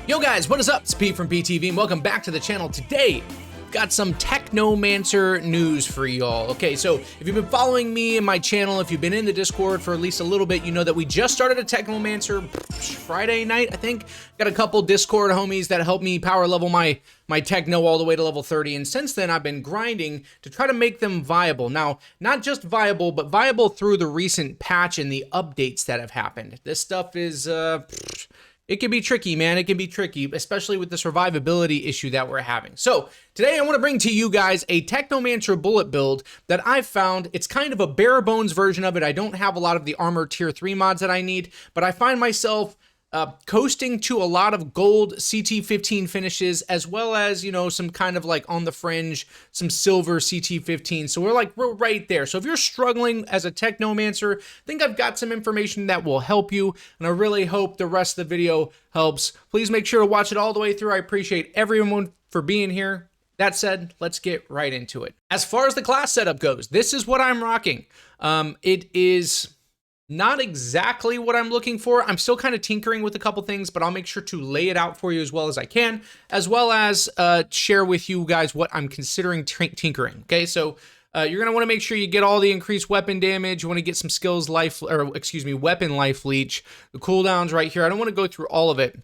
Yo guys, what is up? It's Pete from BTV and welcome back to the channel. Today, got some Technomancer news for y'all. Okay, so if you've been following me and my channel, if you've been in the Discord for at least a little bit, you know that we just started a Technomancer Friday night, I think. Got a couple Discord homies that helped me power level my Techno all the way to level 30, and since then I've been grinding to try to make them viable. Now, not just viable, but viable through the recent patch and the updates that have happened. This stuff is, it can be tricky, man. It can be tricky, especially with the survivability issue that we're having. So today I want to bring to you guys a Technomancer bullet build that I've found. It's kind of a bare bones version of it. I don't have a lot of the armor tier 3 mods that I need, but I find myself coasting to a lot of gold CT15 finishes, as well as, you know, some kind of like on the fringe, some silver CT15. So we're right there. So if you're struggling as a Technomancer, I think I've got some information that will help you, and I really hope the rest of the video helps. Please make sure to watch it all the way through. I appreciate everyone for being here. That said, let's get right into it. As far as the class setup goes, this is what I'm rocking. It is not exactly what I'm looking for. I'm still kind of tinkering with a couple things, but I'll make sure to lay it out for you as well as I can, as well as share with you guys what I'm considering tinkering. Okay, so you're gonna want to make sure you get all the increased weapon damage. You want to get some skills life, or excuse me, weapon life leech. The cooldowns right here. I don't want to go through all of it.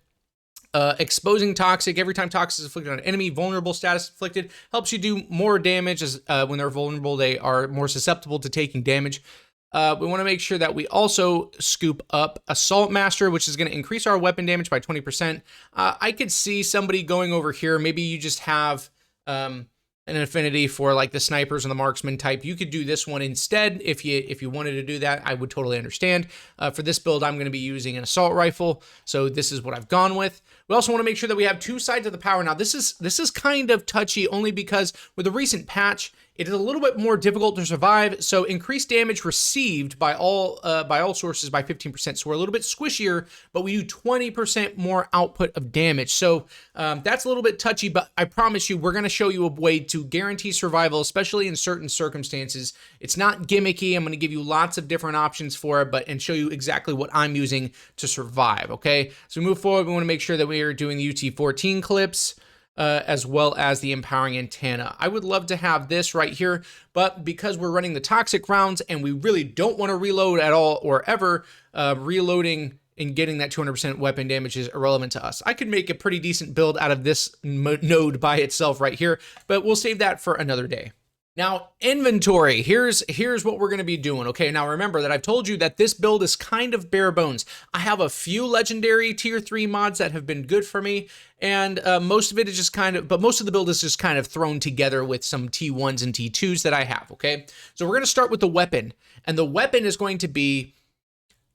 Exposing toxic. Every time toxic is inflicted on an enemy, vulnerable status inflicted helps you do more damage. As when they're vulnerable, they are more susceptible to taking damage. We want to make sure that we also scoop up Assault Master, which is going to increase our weapon damage by 20%. I could see somebody going over here. Maybe you just have an affinity for like the snipers and the marksman type. You could do this one instead if you wanted to do that. I would totally understand. For this build, I'm going to be using an assault rifle, so this is what I've gone with. We also want to make sure that we have two sides of the power. Now, this is kind of touchy only because with the recent patch, it is a little bit more difficult to survive. So increased damage received by all sources by 15%. So we're a little bit squishier, but we do 20% more output of damage. So that's a little bit touchy, but I promise you, we're going to show you a way to guarantee survival, especially in certain circumstances. It's not gimmicky. I'm going to give you lots of different options for it, and show you exactly what I'm using to survive. Okay, so we move forward. We want to make sure that we are doing the UT14 clips, as well as the empowering antenna. I would love to have this right here, but because we're running the toxic rounds and we really don't want to reload at all or ever, reloading and getting that 200% weapon damage is irrelevant to us. I could make a pretty decent build out of this node by itself right here, but we'll save that for another day. Now, inventory, here's what we're going to be doing. Okay, now remember that I've told you that this build is kind of bare bones. I have a few legendary tier 3 mods that have been good for me, and most of it is just most of the build is just kind of thrown together with some T1s and T2s that I have, okay? So we're going to start with the weapon, and the weapon is going to be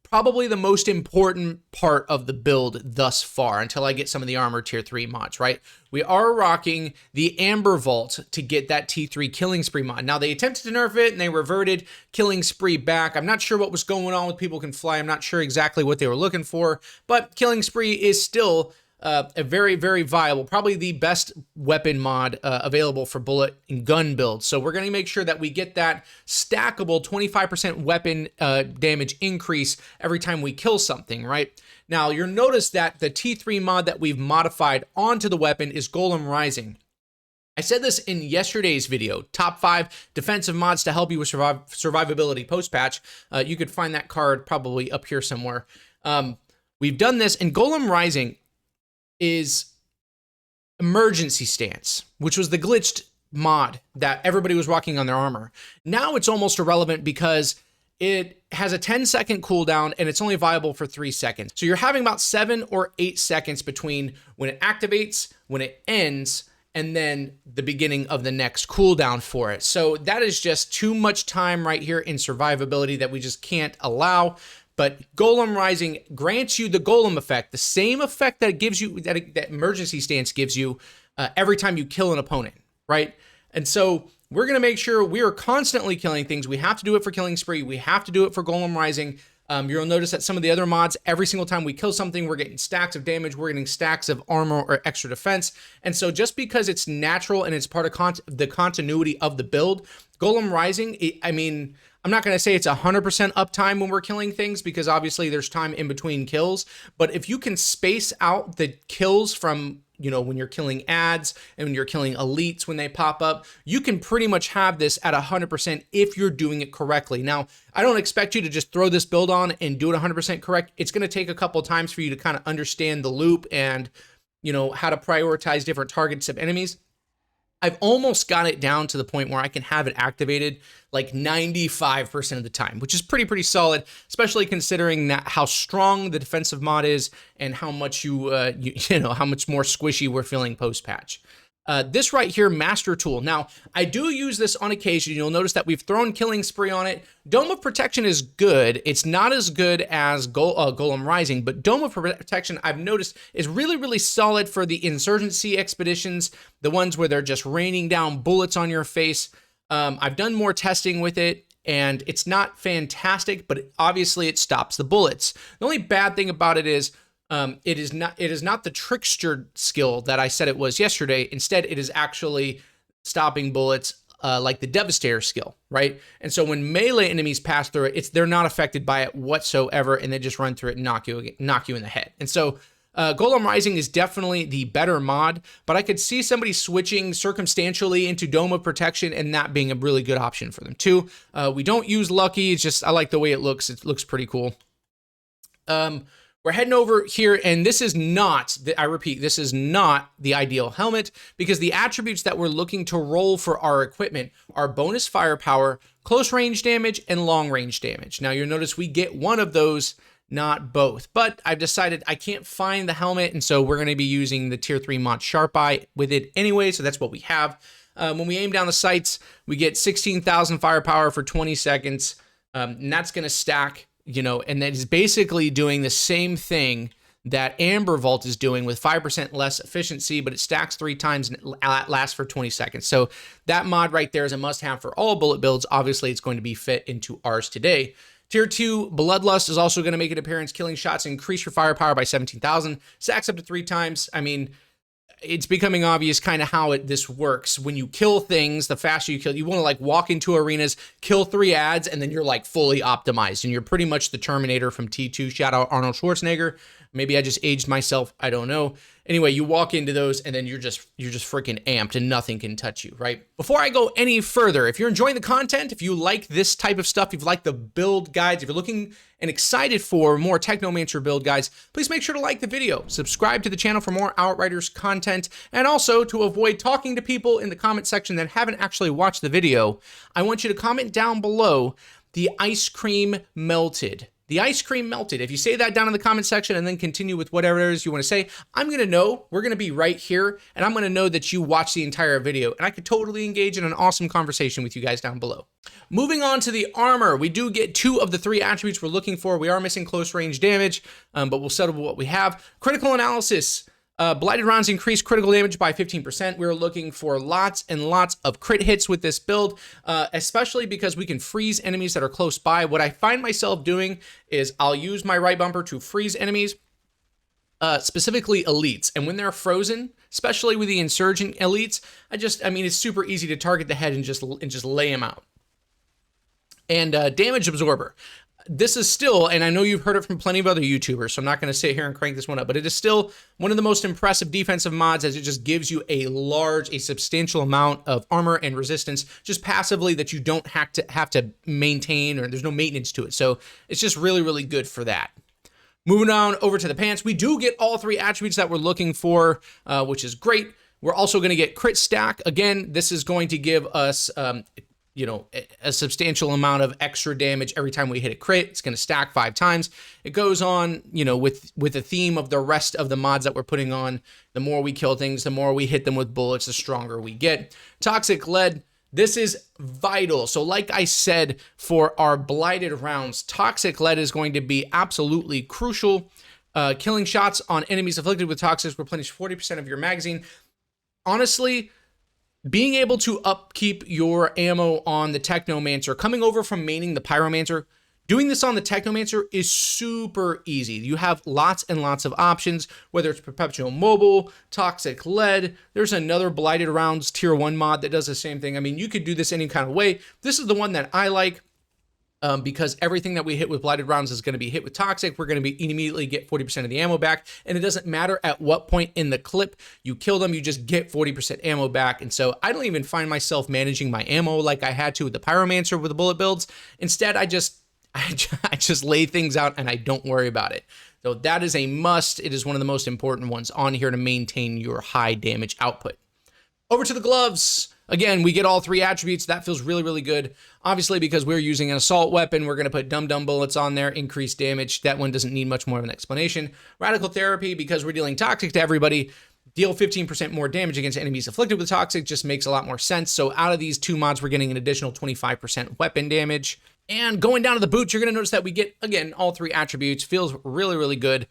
probably the most important part of the build thus far until I get some of the armor tier 3 mods, right? We are rocking the Amber Vault to get that T3 Killing Spree mod. Now, they attempted to nerf it and they reverted Killing Spree back. I'm not sure what was going on with People Can Fly. I'm not sure exactly what they were looking for, but Killing Spree is still a very, very viable, probably the best weapon mod available for bullet and gun builds. So we're going to make sure that we get that stackable 25% weapon damage increase every time we kill something, right? Now, you'll notice that the T3 mod that we've modified onto the weapon is Golem Rising. I said this in yesterday's video, top 5 defensive mods to help you with survivability post-patch. You could find that card probably up here somewhere. We've done this, and Golem Rising is Emergency Stance, which was the glitched mod that everybody was rocking on their armor. Now it's almost irrelevant because it has a 10-second cooldown and it's only viable for 3 seconds. So you're having about 7 or 8 seconds between when it activates, when it ends, and then the beginning of the next cooldown for it. So that is just too much time right here in survivability that we just can't allow. But Golem Rising grants you the Golem effect, the same effect that it gives you, that Emergency Stance gives you every time you kill an opponent, right? And so we're going to make sure we are constantly killing things. We have to do it for Killing Spree. We have to do it for Golem Rising. You'll notice that some of the other mods, every single time we kill something, we're getting stacks of damage, we're getting stacks of armor or extra defense. And so just because it's natural and it's part of the continuity of the build, Golem Rising, I mean, I'm not going to say it's 100% uptime when we're killing things, because obviously there's time in between kills. But if you can space out the kills from, you know, when you're killing ads and when you're killing elites when they pop up, you can pretty much have this at 100% if you're doing it correctly. Now, I don't expect you to just throw this build on and do it 100% correct. It's going to take a couple of times for you to kind of understand the loop and, you know, how to prioritize different targets of enemies. I've almost got it down to the point where I can have it activated like 95% of the time, which is pretty solid, especially considering that how strong the defensive mod is and how much you know, how much more squishy we're feeling post-patch. This right here, Master Tool. Now, I do use this on occasion. You'll notice that we've thrown Killing Spree on it. Dome of Protection is good. It's not as good as Golem Rising, but Dome of Protection, I've noticed, is really solid for the Insurgency expeditions, the ones where they're just raining down bullets on your face. I've done more testing with it, and it's not fantastic, but obviously it stops the bullets. The only bad thing about it is, it is not the trickster skill that I said it was yesterday. Instead, it is actually stopping bullets like the Devastator skill, right? And so when melee enemies pass through it, they're not affected by it whatsoever, and they just run through it and knock you in the head. And so Golem Rising is definitely the better mod, but I could see somebody switching circumstantially into Dome of Protection and that being a really good option for them too. We don't use Lucky. It's just, I like the way it looks. It looks pretty cool. We're heading over here, and this is not, I repeat, this is not the ideal helmet, because the attributes that we're looking to roll for our equipment are bonus firepower, close range damage, and long range damage. Now, you'll notice we get one of those, not both, but I've decided I can't find the helmet, and so we're going to be using the tier 3 mod Sharp Eye with it anyway, so that's what we have. When we aim down the sights, we get 16,000 firepower for 20 seconds, and that's going to stack, you know, and that is basically doing the same thing that Amber Vault is doing with 5% less efficiency, but it stacks 3 times and it lasts for 20 seconds. So that mod right there is a must-have for all bullet builds. Obviously, it's going to be fit into ours today. Tier 2, Bloodlust is also going to make an appearance. Killing shots increase your firepower by 17,000. Stacks up to 3 times. I mean, it's becoming obvious kind of how this works. When you kill things, the faster you kill, you want to like walk into arenas, kill 3 ads, and then you're like fully optimized, and you're pretty much the Terminator from T2. Shout out Arnold Schwarzenegger. Maybe I just aged myself. I don't know. Anyway, you walk into those and then you're just freaking amped and nothing can touch you, right? Before I go any further, if you're enjoying the content, if you like this type of stuff, if you like the build guides, if you're looking and excited for more Technomancer build guides, please make sure to like the video, subscribe to the channel for more Outriders content, and also to avoid talking to people in the comment section that haven't actually watched the video, I want you to comment down below the ice cream melted. The ice cream melted. If you say that down in the comment section and then continue with whatever it is you want to say, I'm going to know. We're going to be right here, and I'm going to know that you watched the entire video, and I could totally engage in an awesome conversation with you guys down below. Moving on to the armor, we do get 2 of the 3 attributes we're looking for. We are missing close range damage, but we'll settle with what we have. Critical analysis. Blighted rounds increase critical damage by 15%. We're looking for lots and lots of crit hits with this build, especially because we can freeze enemies that are close by. What I find myself doing is I'll use my right bumper to freeze enemies, specifically elites. And when they're frozen, especially with the insurgent elites, I mean, it's super easy to target the head and just lay them out. And damage absorber. This is still, and I know you've heard it from plenty of other YouTubers, so I'm not going to sit here and crank this one up, but it is still one of the most impressive defensive mods, as it just gives you a substantial amount of armor and resistance just passively that you don't have to maintain, or there's no maintenance to it. So it's just really good for that. Moving on over to the pants, we do get all 3 attributes that we're looking for, which is great. We're also going to get crit stack. Again, this is going to give us you know, a substantial amount of extra damage every time we hit a crit. It's going to stack 5 times. It goes on, you know, with the theme of the rest of the mods that we're putting on. The more we kill things, the more we hit them with bullets, the stronger we get. Toxic lead. This is vital. So like I said, for our blighted rounds, toxic lead is going to be absolutely crucial. Killing shots on enemies afflicted with toxics replenish 40% of your magazine. Honestly, being able to upkeep your ammo on the Technomancer, coming over from maining the Pyromancer, doing this on the Technomancer is super easy. You have lots and lots of options, whether it's Perpetual Mobile, Toxic Lead. There's another Blighted Rounds Tier 1 mod that does the same thing. I mean, you could do this any kind of way. This is the one that I like. because everything that we hit with blighted rounds is going to be hit with toxic. We're going to be immediately get 40% of the ammo back, and it doesn't matter at what point in the clip you kill them, you just get 40% ammo back. And so I don't even find myself managing my ammo like I had to with the Pyromancer with the bullet builds. Instead, I just lay things out and I don't worry about it. So that is a must. It is one of the most important ones on here to maintain your high damage output. Over to the gloves. Again, we get all 3 attributes. That feels really, really good. Obviously, because we're using an assault weapon, we're going to put dum-dum bullets on there, increased damage. That one doesn't need much more of an explanation. Radical therapy, because we're dealing toxic to everybody, deal 15% more damage against enemies afflicted with toxic, just makes a lot more sense. So out of these 2 mods, we're getting an additional 25% weapon damage. And going down to the boots, you're going to notice that we get, again, all 3 attributes. Feels really, really good.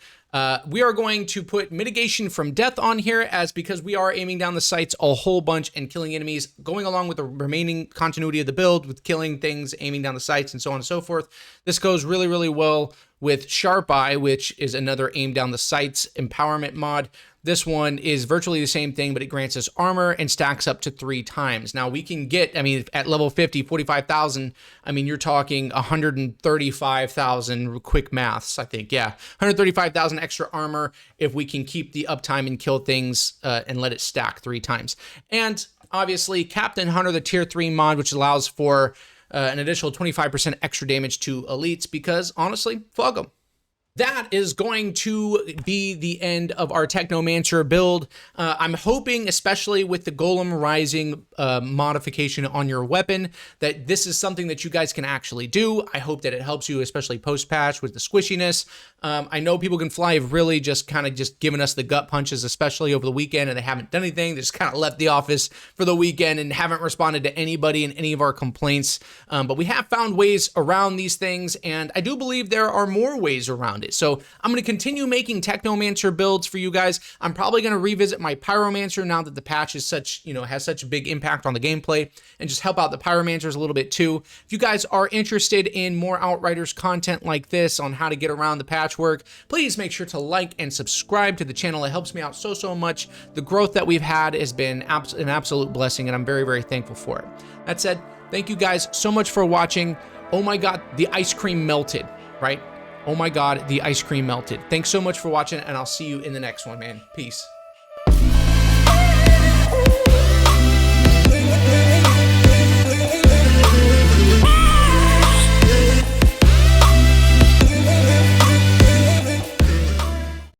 We are going to put mitigation from death on here, as because we are aiming down the sights a whole bunch and killing enemies, going along with the remaining continuity of the build with killing things, aiming down the sights, and so on and so forth. This goes really, really well with Sharp Eye, which is another aim down the sights empowerment mod. This one is virtually the same thing, but it grants us armor and stacks up to 3 times. Now we can get, I mean, at level 50, 45,000, I mean, you're talking 135,000 quick maths, I think. Yeah, 135,000 extra armor if we can keep the uptime and kill things and let it stack 3 times. And obviously Captain Hunter, the tier 3 mod, which allows for an additional 25% extra damage to elites, because honestly, fuck them. That is going to be the end of our Technomancer build. I'm hoping, especially with the Golem Rising modification on your weapon, that this is something that you guys can actually do. I hope that it helps you, especially post-patch with the squishiness. I know people can fly have really just kind of just given us the gut punches, especially over the weekend, and they haven't done anything. They just kind of left the office for the weekend and haven't responded to anybody in any of our complaints. But we have found ways around these things, and I do believe there are more ways around it. So I'm going to continue making Technomancer builds for you guys. I'm probably going to revisit my Pyromancer now that the patch is such, has such a big impact on the gameplay, and just help out the Pyromancers a little bit too. If you guys are interested in more Outriders content like this on how to get around the patchwork, please make sure to like and subscribe to the channel. It helps me out so much. The growth that we've had has been an absolute blessing, and I'm very, very thankful for it. That said, thank you guys so much for watching. Oh my God, the ice cream melted, right? Oh my God, the ice cream melted. Thanks so much for watching, and I'll see you in the next one, man. Peace.